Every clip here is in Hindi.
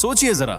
सोचिए जरा,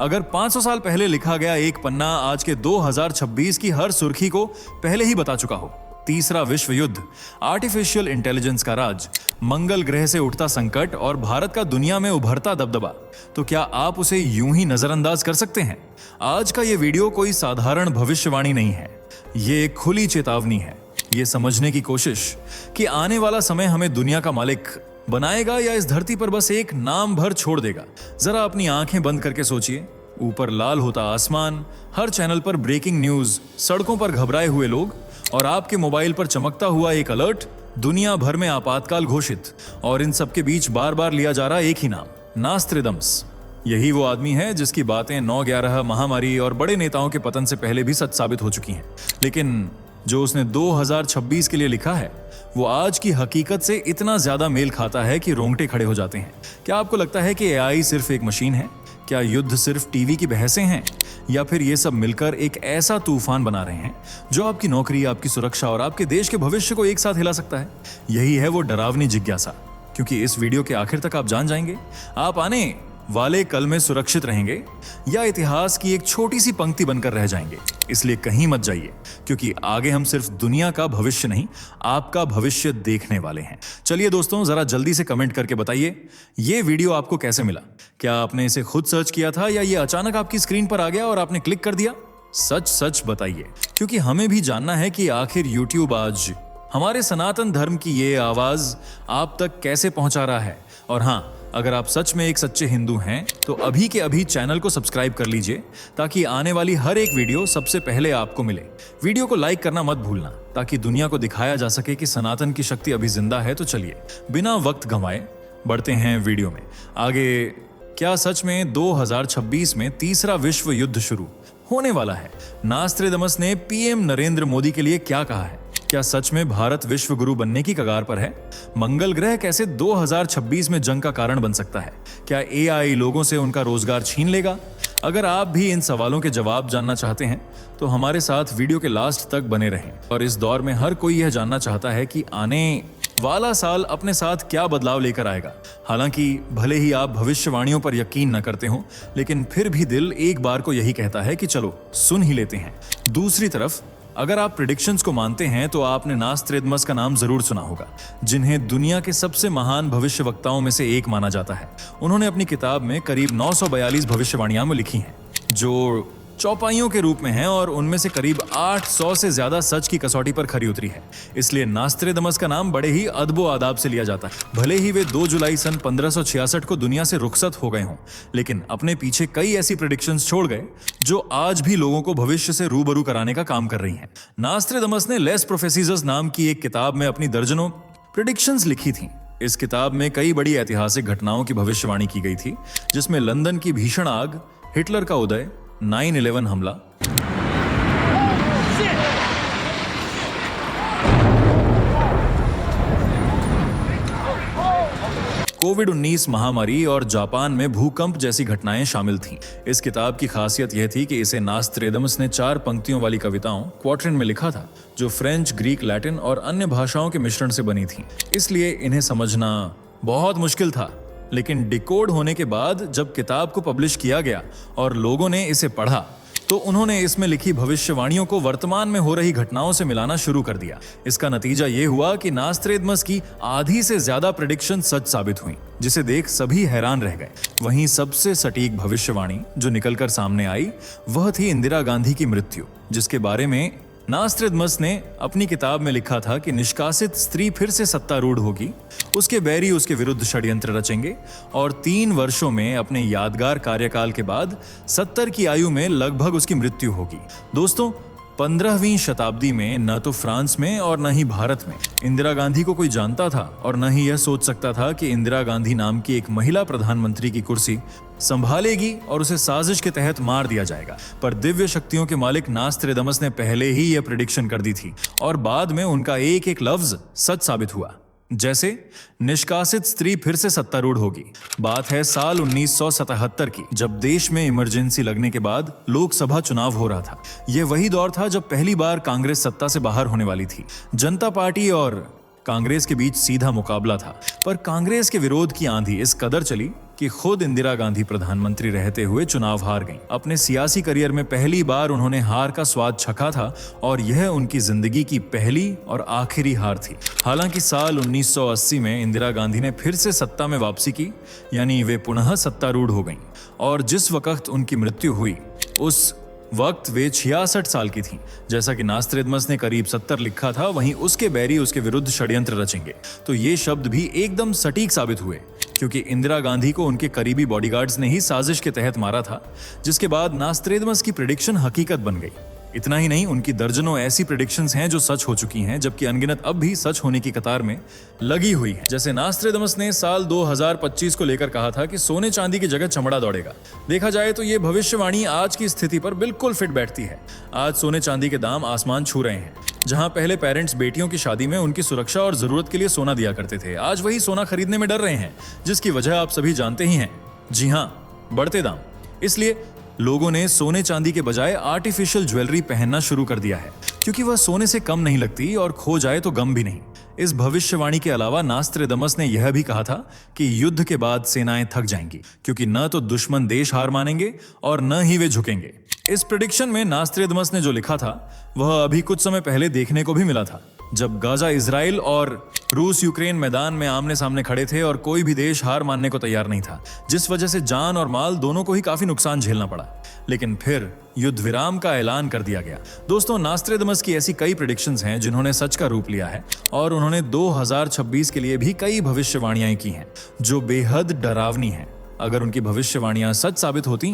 अगर 500 साल पहले लिखा गया एक पन्ना आज के 2026 की हर सुर्खी को पहले ही बता चुका हो। तीसरा विश्व युद्ध, आर्टिफिशियल इंटेलिजेंस का राज, मंगल ग्रह से उठता संकट और भारत का दुनिया में उभरता दबदबा, तो क्या आप उसे यूं ही नजरअंदाज कर सकते हैं? आज का ये वीडियो कोई साधारण भविष्यवाणी नहीं है, ये एक खुली चेतावनी है। ये समझने की कोशिश कि आने वाला समय हमें दुनिया का मालिक बनाएगा या इस धरती पर बस एक नाम भर छोड़ देगा। जरा अपनी आंखें बंद करके सोचिए, ऊपर लाल होता आसमान, हर चैनल पर ब्रेकिंग न्यूज, सड़कों पर घबराए हुए लोग और आपके मोबाइल पर चमकता हुआ एक अलर्ट, दुनिया भर में आपातकाल घोषित, और इन सबके बीच बार बार लिया जा रहा एक ही नाम, नास्त्रेदम्स। यही वो आदमी है जिसकी बातें 9/11 महामारी और बड़े नेताओं के पतन से पहले भी सच साबित हो चुकी हैं, लेकिन जो उसने 2026 के लिए लिखा है वो आज की हकीकत से इतना ज्यादा मेल खाता है कि रोंगटे खड़े हो जाते हैं। क्या आपको लगता है कि एआई सिर्फ एक मशीन है? क्या युद्ध सिर्फ टीवी की बहसें हैं, या फिर ये सब मिलकर एक ऐसा तूफान बना रहे हैं जो आपकी नौकरी, आपकी सुरक्षा और आपके देश के भविष्य को एक साथ हिला सकता है? यही है वो डरावनी जिज्ञासा, क्योंकि इस वीडियो के आखिर तक आप जान जाएंगे आप आने वाले कल में सुरक्षित रहेंगे या इतिहास की एक छोटी सी पंक्ति बनकर रह जाएंगे। इसलिए कहीं मत जाइए, क्योंकि आगे हम सिर्फ दुनिया का भविष्य नहीं, आपका भविष्य देखने वाले हैं। चलिए दोस्तों, जरा जल्दी से कमेंट करके बताइए ये वीडियो आपको कैसे मिला। क्या आपने इसे खुद सर्च किया था या ये अचानक आपकी स्क्रीन पर आ गया और आपने क्लिक कर दिया? सच सच बताइए, क्योंकि हमें भी जानना है कि आखिर यूट्यूब आज हमारे सनातन धर्म की ये आवाज आप तक कैसे पहुंचा रहा है। और हाँ, अगर आप सच में एक सच्चे हिंदू हैं तो अभी के अभी चैनल को सब्सक्राइब कर लीजिए, ताकि आने वाली हर एक वीडियो सबसे पहले आपको मिले। वीडियो को लाइक करना मत भूलना, ताकि दुनिया को दिखाया जा सके कि सनातन की शक्ति अभी जिंदा है। तो चलिए बिना वक्त गंवाए बढ़ते हैं वीडियो में आगे। क्या सच में 2026 में तीसरा विश्व युद्ध शुरू होने वाला है? नास्त्रेदमस ने पीएम नरेंद्र मोदी के लिए क्या कहा है? क्या सच में भारत विश्व गुरु बनने की कगार पर है? मंगल ग्रह कैसे 2026 में जंग का कारण बन सकता है? क्या एआई लोगों से उनका रोजगार छीन लेगा? अगर आप भी इन सवालों के जवाब जानना चाहते हैं तो हमारे साथ वीडियो के लास्ट तक बने रहें। और इस दौर में हर कोई यह जानना चाहता है कि आने वाला साल अपने साथ क्या बदलाव लेकर आएगा। हालांकि भले ही आप भविष्यवाणियों पर यकीन न करते हो, लेकिन फिर भी दिल एक बार को यही कहता है कि चलो सुन ही लेते हैं। दूसरी तरफ अगर आप प्रेडिक्शंस को मानते हैं तो आपने नास्त्रेदमस का नाम जरूर सुना होगा, जिन्हें दुनिया के सबसे महान भविष्यवक्ताओं में से एक माना जाता है। उन्होंने अपनी किताब में करीब 942 भविष्यवाणियां में लिखी हैं, जो चौपाइयों के रूप में हैं, और उनमें से करीब 800 से ज्यादा सच की कसौटी पर खरी उतरी है। इसलिए नास्त्रेदमस का नाम बड़े ही अदबो आदाब से लिया जाता है। भले ही वे 2 जुलाई सन 1566 को दुनिया से रुखसत हो गए हों, लेकिन अपने पीछे कई ऐसी प्रेडिक्शंस छोड़ गए जो आज भी लोगों को भविष्य से रूबरू कराने का काम कर रही हैं। नास्त्रेदमस ने लेस प्रोफेसीज नाम की एक किताब में अपनी दर्जनों प्रेडिक्शंस लिखी थी। इस किताब में कई बड़ी ऐतिहासिक घटनाओं की भविष्यवाणी की गई थी, जिसमें लंदन की भीषण आग, हिटलर का उदय, 9/11 हमला, कोविड-19 महामारी और जापान में भूकंप जैसी घटनाएं शामिल थीं। इस किताब की खासियत यह थी कि इसे नास्त्रेदमस ने 4 पंक्तियों वाली कविताओं क्वाट्रेन में लिखा था, जो फ्रेंच, ग्रीक, लैटिन और अन्य भाषाओं के मिश्रण से बनी थीं। इसलिए इन्हें समझना बहुत मुश्किल था। लेकिन डिकोड होने के बाद जब किताब को पब्लिश किया गया और लोगों ने इसे पढ़ा, तो उन्होंने इसमें लिखी भविष्यवाणियों को वर्तमान में हो रही घटनाओं से मिलाना शुरू कर दिया। इसका नतीजा ये हुआ कि नास्त्रेदमस की आधी से ज्यादा प्रेडिक्शन सच साबित हुई, जिसे देख सभी हैरान रह गए। वहीं सबसे सटीक भविष्यवाणी जो निकलकर सामने आई वह थी इंदिरा गांधी की मृत्यु, जिसके बारे में नास्त्रेदमस ने अपनी किताब में लिखा था कि निष्कासित स्त्री फिर से सत्तारूढ़ होगी, उसके बैरी उसके विरुद्ध षड्यंत्र रचेंगे और 3 वर्षों में अपने यादगार कार्यकाल के बाद 70 की आयु में लगभग उसकी मृत्यु होगी। दोस्तों, 15वीं शताब्दी में न तो फ्रांस में और न ही भारत में इंदिरा गांधी को कोई जानता था, और न ही यह सोच सकता था कि इंदिरा गांधी नाम की एक महिला प्रधानमंत्री की कुर्सी संभालेगी और उसे साजिश के तहत मार दिया जाएगा। पर दिव्य शक्तियों के मालिक नास्त्रेदमस ने पहले ही यह प्रेडिक्शन कर दी थी, और बाद में उनका एक एक लफ्ज सच साबित हुआ। जैसे निष्कासित स्त्री फिर से सत्तारूढ़ होगी। बात है साल 1977 की, जब देश में इमरजेंसी लगने के बाद लोकसभा चुनाव हो रहा था। यह वही दौर था जब पहली बार कांग्रेस सत्ता से बाहर होने वाली थी। जनता पार्टी और कांग्रेस के बीच सीधा मुकाबला था, पर कांग्रेस के विरोध की आंधी इस कदर चली कि खुद इंदिरा गांधी प्रधानमंत्री रहते हुए चुनाव हार गईं। अपने सियासी करियर में पहली बार उन्होंने हार का स्वाद चखा था और यह उनकी जिंदगी की पहली और आखिरी हार थी। हालांकि साल 1980 में इंदिरा गांधी ने फिर से सत्ता में वापसी की, यानी वे पुनः सत्तारूढ़ हो गईं। और जिस वक्त उनकी मृत्यु हुई उस वक्त वे 66 साल की थीं। जैसा कि नास्त्रेदमस ने करीब 70 लिखा था, वहीं उसके बैरी उसके विरुद्ध षड्यंत्र रचेंगे। तो ये शब्द भी एकदम सटीक साबित हुए, क्योंकि इंदिरा गांधी को उनके करीबी बॉडीगार्ड्स ने ही साजिश के तहत मारा था, जिसके बाद नास्त्रेदमस की प्रेडिक्शन हकीकत बन गई। इतना ही नहीं, उनकी दर्जनों ऐसी प्रेडिक्शंस हैं जो सच हो चुकी हैं, जबकि अनगिनत अब भी सच होने की कतार में लगी हुई है। जैसे नास्त्रेदमस ने साल 2025 को लेकर कहा था कि सोने चांदी की जगह चमड़ा दौड़ेगा। देखा जाए तो ये भविष्यवाणी आज की स्थिति पर बिल्कुल फिट बैठती है। आज सोने चांदी के दाम आसमान छू रहे हैं। जहां पहले पेरेंट्स बेटियों की शादी में उनकी सुरक्षा और जरूरत के लिए सोना दिया करते थे, आज वही सोना खरीदने में डर रहे हैं, जिसकी वजह आप सभी जानते ही हैं। जी हां, बढ़ते दाम। इसलिए लोगों ने सोने चांदी के बजाय आर्टिफिशियल ज्वेलरी पहनना शुरू कर दिया है, क्योंकि वह सोने से कम नहीं लगती और खो जाए तो गम भी नहीं। इस भविष्यवाणी के अलावा नास्त्रेदमस ने यह भी कहा था कि युद्ध के बाद सेनाएं थक जाएंगी, क्योंकि न तो दुश्मन देश हार मानेंगे और न ही वे झुकेंगे। इस प्रेडिक्शन में नास्त्रेदमस ने जो लिखा था वह अभी कुछ समय पहले देखने को भी मिला था, जब गाजा इजराइल और रूस यूक्रेन मैदान में आमने सामने खड़े थे और कोई भी देश हार मानने को तैयार नहीं था, जिस वजह से जान और माल दोनों को ही काफी नुकसान झेलना पड़ा। लेकिन फिर युद्ध विराम का ऐलान कर दिया गया। दोस्तों, नास्त्रेदमस की ऐसी कई प्रेडिक्शंस हैं जिन्होंने सच का रूप लिया है, और उन्होंने 2026 के लिए भी कई भविष्यवाणियां की हैं जो बेहद डरावनी हैं। अगर उनकी भविष्यवाणियां सच साबित होती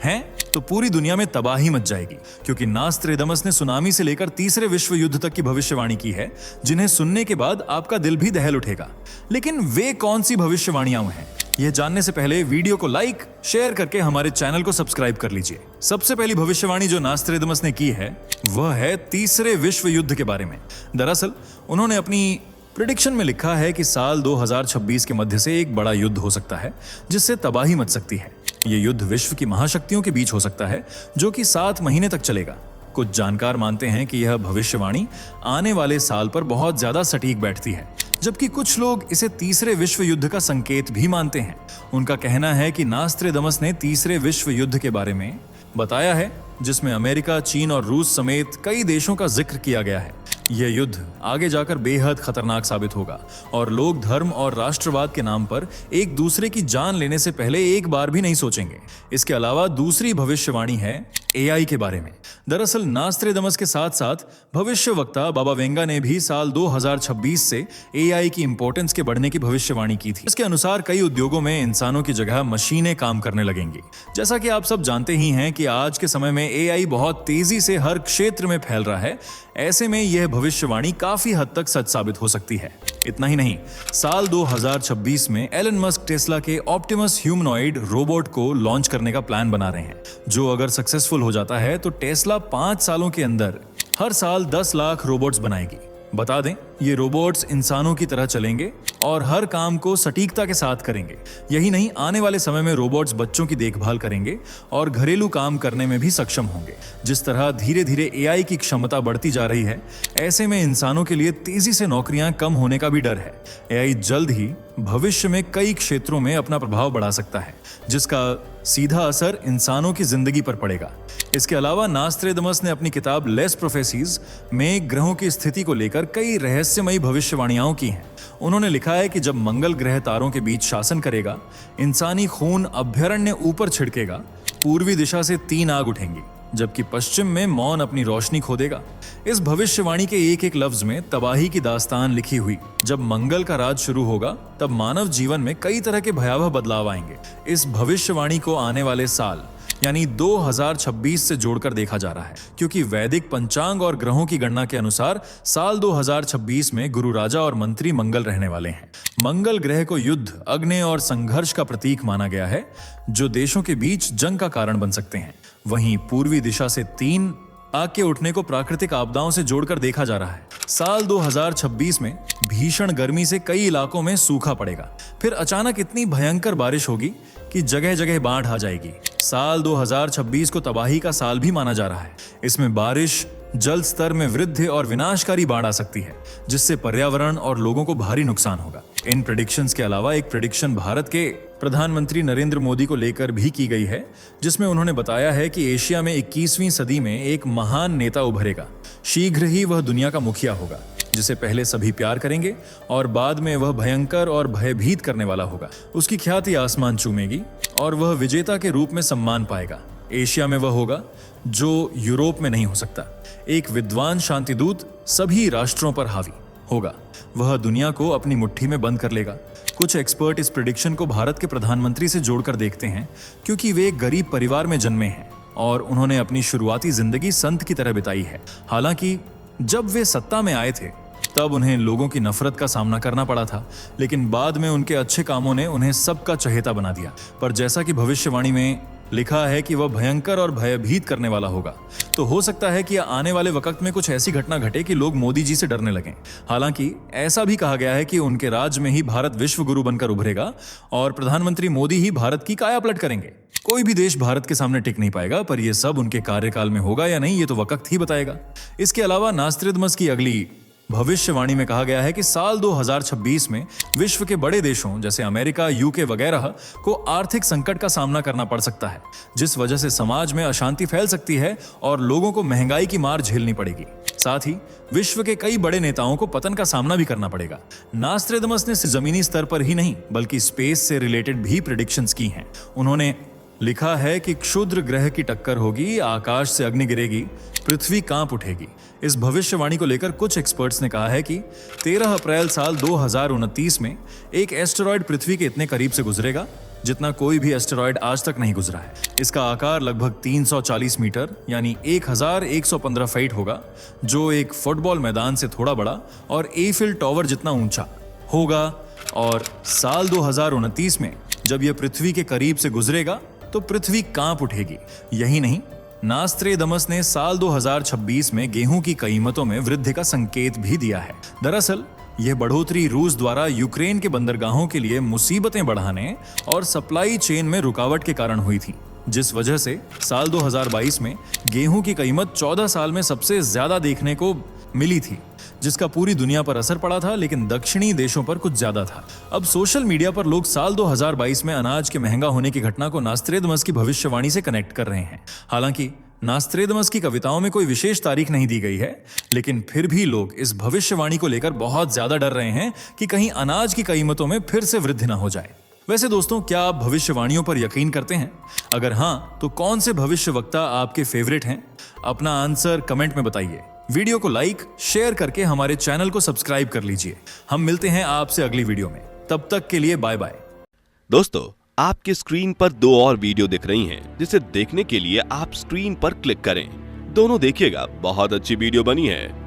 हैं तो पूरी दुनिया में तबाही मच जाएगी, क्योंकि नास्त्रेदमस ने सुनामी से लेकर तीसरे विश्व युद्ध तक की भविष्यवाणी की है, जिन्हें सुनने के बाद आपका दिल भी दहल उठेगा। लेकिन वे कौन सी भविष्यवाणियां हैं, यह जानने से पहले वीडियो को लाइक शेयर करके हमारे चैनल को सब्सक्राइब कर लीजिए। सबसे पहली भविष्यवाणी जो नास्त्रेदमस ने की है वह है तीसरे विश्व युद्ध के बारे में। दरअसल उन्होंने अपनी प्रेडिक्शन में लिखा है कि साल 2026 के मध्य से एक बड़ा युद्ध हो सकता है, जिससे तबाही मच सकती है। ये युद्ध विश्व की महाशक्तियों के बीच हो सकता है, जो कि 7 महीने तक चलेगा। कुछ जानकार मानते हैं कि यह भविष्यवाणी आने वाले साल पर बहुत ज्यादा सटीक बैठती है, जबकि कुछ लोग इसे तीसरे विश्व युद्ध का संकेत भी मानते हैं। उनका कहना है कि नास्त्रेदमस ने तीसरे विश्व युद्ध के बारे में बताया है, जिसमें अमेरिका, चीन और रूस समेत कई देशों का जिक्र किया गया है। यह युद्ध आगे जाकर बेहद खतरनाक साबित होगा और लोग धर्म और राष्ट्रवाद के नाम पर एक दूसरे की जान लेने से पहले एक बार भी नहीं सोचेंगे। इसके अलावा दूसरी भविष्यवाणी है एआई के बारे में। दरअसल नास्त्रेदमस के साथ साथ भविष्य वक्ता बाबा वेंगा ने भी साल 2026 से एआई की इंपॉर्टेंस के बढ़ने की भविष्यवाणी की थी। इसके अनुसार कई उद्योगों में इंसानों की जगह मशीनें काम करने लगेंगी। जैसा कि आप सब जानते ही हैं कि आज के समय में एआई बहुत तेजी से हर क्षेत्र में फैल रहा है। ऐसे में यह भविष्यवाणी काफी हद तक सच साबित हो सकती है। इतना ही नहीं, साल 2026 में एलन मस्क टेस्ला के ऑप्टिमस ह्यूमनॉइड रोबोट को लॉन्च करने का प्लान बना रहे हैं, जो अगर सक्सेसफुल हो जाता है तो टेस्ला 5 सालों के अंदर हर साल 10 लाख रोबोट्स बनाएगी। बता दें, ये रोबोट्स इंसानों की तरह चलेंगे और हर काम को सटीकता के साथ करेंगे। यही नहीं, आने वाले समय में रोबोट्स बच्चों की देखभाल करेंगे और घरेलू काम करने में भी सक्षम होंगे। जिस तरह धीरे धीरे एआई की क्षमता बढ़ती जा रही है, ऐसे में इंसानों के लिए तेजी से नौकरियां कम होने का भी डर है। एआई जल्द ही भविष्य में कई क्षेत्रों में अपना प्रभाव बढ़ा सकता है, जिसका सीधा असर इंसानों की जिंदगी पर पड़ेगा। इसके अलावा नास्त्रेदमस ने अपनी किताब लेस प्रोफेसीज में ग्रहों की स्थिति को लेकर कई रहस्यमयी भविष्यवाणियां की हैं। उन्होंने लिखा है कि जब मंगल ग्रह तारों के बीच शासन करेगा, इंसानी खून अभ्यारण्य ऊपर छिड़केगा, पूर्वी दिशा से 3 आग उठेंगी, जबकि पश्चिम में मौन अपनी रोशनी खो देगा। इस भविष्यवाणी के एक एक लफ्ज में तबाही की दास्तान लिखी हुई। जब मंगल का राज शुरू होगा, तब मानव जीवन में कई तरह के भयावह बदलाव आएंगे। इस भविष्यवाणी को आने वाले साल यानी 2026 से जोड़कर देखा जा रहा है, क्योंकि वैदिक पंचांग और ग्रहों की गणना के अनुसार साल 2026 में गुरु राजा और मंत्री मंगल रहने वाले हैं। मंगल ग्रह को युद्ध, अग्नि और संघर्ष का प्रतीक माना गया है, जो देशों के बीच जंग का कारण बन सकते हैं। वहीं पूर्वी दिशा से 3 आग के उठने को प्राकृतिक आपदाओं से जोड़कर देखा जा रहा है। साल 2026 में भीषण गर्मी से कई इलाकों में सूखा पड़ेगा। फिर अचानक इतनी भयंकर बारिश होगी कि जगह जगह बाढ़ आ जाएगी। साल 2026 को तबाही का साल भी माना जा रहा है। इसमें बारिश, जल स्तर में वृद्धि और विनाशकारी बाढ़ आ सकती है, जिससे पर्यावरण और लोगों को भारी नुकसान होगा। इन प्रेडिक्शंस के अलावा एक प्रेडिक्शन भारत के प्रधानमंत्री नरेंद्र मोदी को लेकर भी की गई है, जिसमें उन्होंने बताया है कि एशिया में 21वीं सदी में एक महान नेता उभरेगा। शीघ्र ही वह दुनिया का मुखिया होगा, जिसे पहले सभी प्यार करेंगे और बाद में वह भयंकर और भयभीत करने वाला होगा। उसकी ख्याति आसमान चूमेगी और वह विजेता के रूप में सम्मान पाएगा। एशिया में वह होगा जो यूरोप में नहीं हो सकता। एक विद्वान शांतिदूत सभी राष्ट्रों पर हावी होगा। वह दुनिया को अपनी मुट्ठी में बंद कर लेगा। कुछ एक्सपर्ट इस प्रेडिक्शन को भारत के प्रधानमंत्री से जोड़कर देखते हैं, क्योंकि वे एक गरीब परिवार में जन्मे हैं और उन्होंने अपनी शुरुआती जिंदगी संत की तरह बिताई है। हालांकि जब वे सत्ता में आए थे तब उन्हें लोगों की नफरत का सामना करना पड़ा था, लेकिन बाद में उनके अच्छे कामों ने उन्हें सबका चहेता बना दिया। पर जैसा कि भविष्यवाणी में लिखा है कि वह भयंकर और भयभीत करने वाला होगा, तो हो सकता है कि आने वाले वक्त में कुछ ऐसी घटना घटे कि लोग मोदी जी से डरने लगें। हालांकि ऐसा भी कहा गया है कि उनके राज में ही भारत विश्व गुरु बनकर उभरेगा और प्रधानमंत्री मोदी ही भारत की कायापलट करेंगे। कोई भी देश भारत के सामने टिक नहीं पाएगा, पर यह सब उनके कार्यकाल में होगा या नहीं, ये तो वक्त ही बताएगा। इसके अलावा नास्त्रेदमस की अगली भविष्यवाणी में कहा गया है कि साल 2026 में विश्व के बड़े देशों जैसे अमेरिका, यूके वगैरह को आर्थिक संकट का सामना करना पड़ सकता है, जिस वजह से समाज में अशांति फैल सकती है और लोगों को महंगाई की मार झेलनी पड़ेगी। साथ ही विश्व के कई बड़े नेताओं को पतन का सामना भी करना पड़ेगा। नास्त्रेदमस ने जमीनी स्तर पर ही नहीं बल्कि स्पेस से रिलेटेड भी प्रेडिक्शंस की हैं। उन्होंने लिखा है कि क्षुद्र ग्रह की टक्कर होगी, आकाश से अग्नि गिरेगी, पृथ्वी कांप उठेगी। इस भविष्यवाणी को लेकर कुछ एक्सपर्ट्स ने कहा है कि 13 अप्रैल साल 2029 में एक एस्टेरॉयड पृथ्वी के इतने करीब से गुजरेगा जितना कोई भी एस्टेरॉयड आज तक नहीं गुजरा है। इसका आकार लगभग 340 मीटर यानी 1115 फीट होगा, जो एक फुटबॉल मैदान से थोड़ा बड़ा और एफिल टॉवर जितना ऊंचा होगा। और साल 2029 में जब यह पृथ्वी के करीब से गुजरेगा तो पृथ्वी कांप उठेगी। यही नहीं, नास्त्रेदमस ने साल 2026 में गेहूं की कीमतों में वृद्धि का संकेत भी दिया है। दरअसल यह बढ़ोतरी रूस द्वारा यूक्रेन के बंदरगाहों के लिए मुसीबतें बढ़ाने और सप्लाई चेन में रुकावट के कारण हुई थी, जिस वजह से साल 2022 में गेहूं की कीमत 14 साल में सबसे ज्यादा देखने को मिली थी, जिसका पूरी दुनिया पर असर पड़ा था, लेकिन दक्षिणी देशों पर कुछ ज्यादा था। अब सोशल मीडिया पर लोग साल 2022 में अनाज के महंगा होने की घटना को नास्त्रेदमस की भविष्यवाणी से कनेक्ट कर रहे हैं। हालांकि नास्त्रेदमस की कविताओं में कोई विशेष तारीख नहीं दी गई है, लेकिन फिर भी लोग इस भविष्यवाणी को लेकर बहुत ज्यादा डर रहे हैं कि कहीं अनाज की कीमतों में फिर से वृद्धि ना हो जाए। वैसे दोस्तों, क्या आप भविष्यवाणियों पर यकीन करते हैं? अगर हाँ, तो कौन से भविष्यवक्ता आपके फेवरेट हैं? अपना आंसर कमेंट में बताइए। वीडियो को लाइक, शेयर करके हमारे चैनल को सब्सक्राइब कर लीजिए। हम मिलते हैं आपसे अगली वीडियो में। तब तक के लिए बाय बाय। दोस्तों, आपके स्क्रीन पर 2 और वीडियो दिख रही हैं, जिसे देखने के लिए आप स्क्रीन पर क्लिक करें। दोनों देखिएगा, बहुत अच्छी वीडियो बनी है।